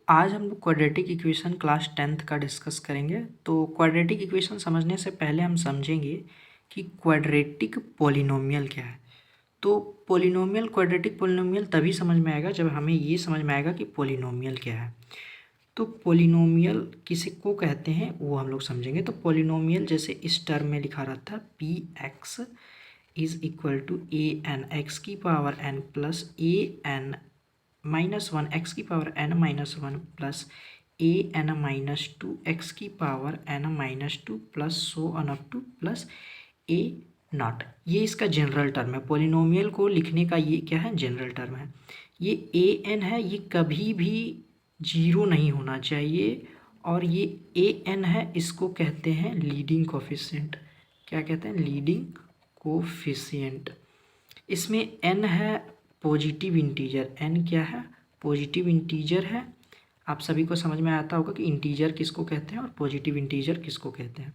आज हम लोग क्वाड्रेटिक इक्वेशन क्लास 10th का डिस्कस करेंगे। तो क्वाड्रेटिक इक्वेशन समझने से पहले हम समझेंगे कि क्वाड्रेटिक पॉलिनोमियल क्या है। तो पॉलिनोमियल क्वाड्रेटिक पॉलिनोमियल तभी समझ में आएगा जब हमें ये समझ में आएगा कि पॉलिनोमियल क्या है। तो पॉलिनोमियल किसी को कहते हैं वो हम लोग समझेंगे। तो पॉलिनोमियल जैसे इस टर्म में लिखा रहता है P X is equal to A N X की power N plus A N minus one X की power N minus one plus A N minus two X की power N minus two plus so on up to plus A naught. ये इसका general term है। Polynomial को लिखने का ये क्या है, जनरल टर्म है। ये ए एन है, ये कभी भी जीरो नहीं होना चाहिए। और ये ए एन है, इसको कहते हैं लीडिंग कोफिशिएंट। क्या कहते हैं? Leading coefficient. इसमें एन है पॉजिटिव इंटीजर। एन क्या है? पॉजिटिव इंटीजर है। आप सभी को समझ में आता होगा कि इंटीजर किसको कहते हैं और पॉजिटिव इंटीजर किसको कहते हैं।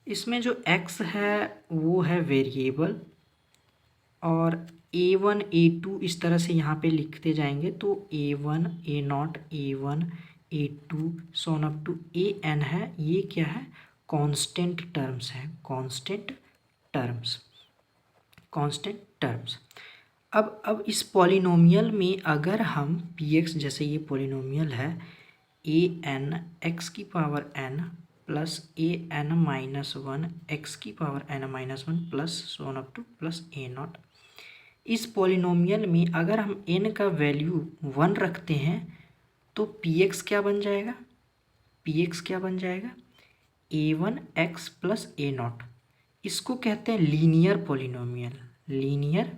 इसमें जो एक्स है वो है वेरिएबल, और ए वन ए टू इस तरह से यहाँ पे लिखते जाएंगे। तो A one A naught A one A two so on up to A N है। ये क्या है? कांस्टेंट टर्म्स है। Constant terms, constant terms. अब इस पॉलिनोमियल में अगर हम पी एक्स, जैसे ये पॉलिनोमियल है ए एन एक्स की power N plus A N minus one X की power N minus one plus so on up to plus A naught. इस पॉलिनोमियल में अगर हम एन का वैल्यू वन रखते हैं तो पी एक्स क्या बन जाएगा? पी एक्स क्या बन जाएगा? A one X plus A naught. इसको कहते हैं लीनियर पॉलिनोमियल। Linear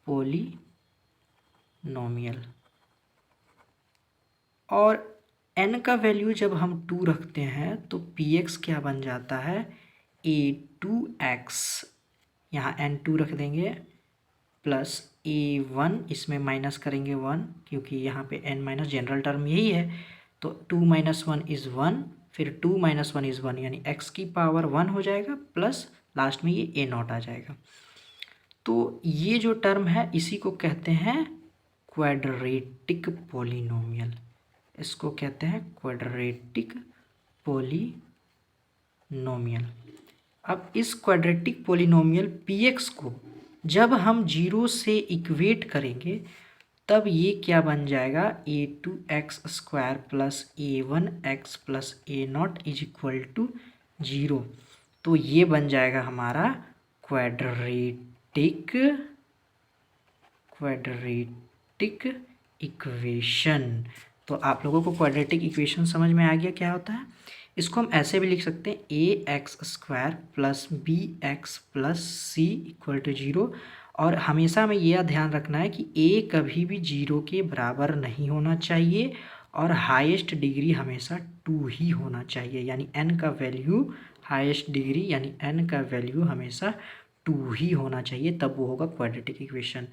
polynomial. और n का वैल्यू जब हम 2 रखते हैं तो px क्या बन जाता है? a2x, यहाँ n2 रख देंगे प्लस a1, इसमें माइनस करेंगे 1 क्योंकि यहाँ पे n माइनस जनरल टर्म यही है। तो 2 माइनस 1 इज़ 1, फिर 2 माइनस 1 इज़ 1, यानी x की पावर 1 हो जाएगा प्लस लास्ट में ये a नॉट आ जाएगा। तो ये जो टर्म है इसी को कहते हैं क्वाड्रेटिक पॉलिनोमियल। इसको कहते हैं क्वाड्रेटिक पॉलिनोमियल। अब इस क्वाड्रेटिक पॉलिनोमियल px को जब हम जीरो से इक्वेट करेंगे तब ये क्या बन जाएगा? A two X square plus A one X plus A naught is equal to zero. तो ये बन जाएगा हमारा क्वाड्रेटिक इक्वेशन। तो आप लोगों को क्वाड्रेटिक इक्वेशन समझ में आ गया क्या होता है। इसको हम ऐसे भी लिख सकते हैं A X square plus B X plus C equal to zero. और हमेशा हमें यह ध्यान रखना है कि ए कभी भी जीरो के बराबर नहीं होना चाहिए और हाईएस्ट डिग्री हमेशा 2 ही होना चाहिए। यानी n का वैल्यू हाईएस्ट डिग्री यानी n का वैल्यू हमेशा 2 ही होना चाहिए, तब वो होगा क्वाड्रेटिक इक्वेशन।